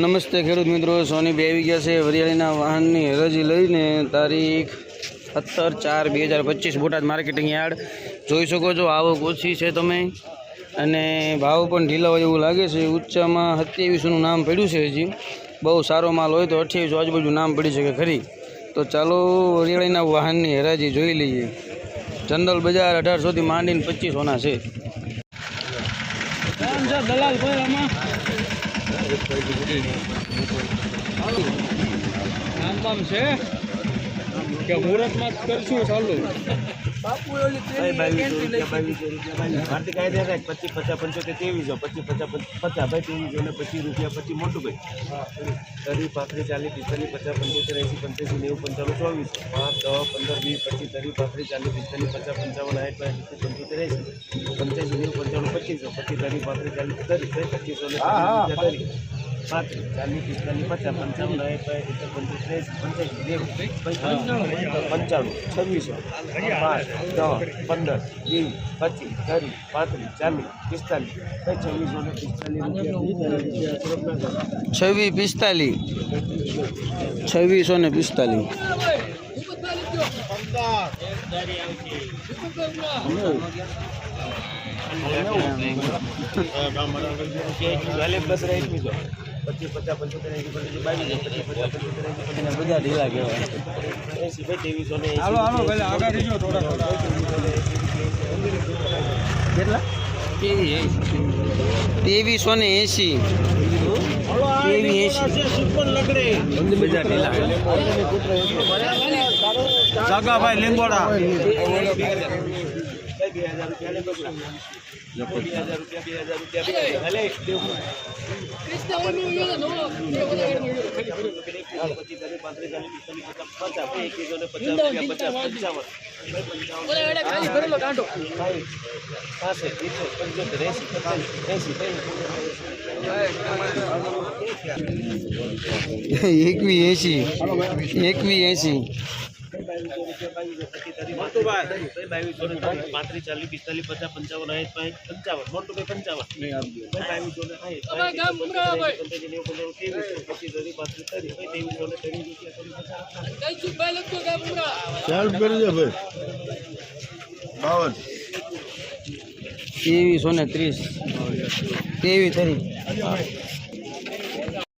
નમસ્તે ખેડૂત મિત્રો, સોની બે આવી ગયા છે વરિયાળીના વાહનની હરાજી લઈને તારીખ 17/4/2025 બોટાદ માર્કેટિંગ યાર્ડ. જોઈ શકો છો આવક ઓછી છે તમે અને ભાવ પણ ઢીલા હોય એવું લાગે છે. ઊંચામાં 2700નું નામ પડ્યું છે. હજી બહુ સારો માલ હોય તો 2800 આજુબાજુ નામ પડી શકે ખરી. તો ચાલો વરિયાળીના વાહનની હરાજી જોઈ લઈએ. જનરલ બજાર 1800થી માંડીને 2500ના છે. દલાલ કોઈ આમાં નામ છે કે મુહૂર્તમાં કરશું ચાલુ 2200 હાર્દિક આઈ દે 25 50 75 2300 25 50 50 2300 ને 25 રૂપિયા 25 મોટું ભાઈ તરી 35 40 45 50 55 80 85 90 95 40 90 45 50 55 60 85 90 95 80 85 90 95 25 25 30 40 45 50 50 50 50 50 50 50 50 50 50 બધા ઢીલા કહેવાય. 2380 બધા ઢીલા જગાભાઈ લીંગોડા 2330 23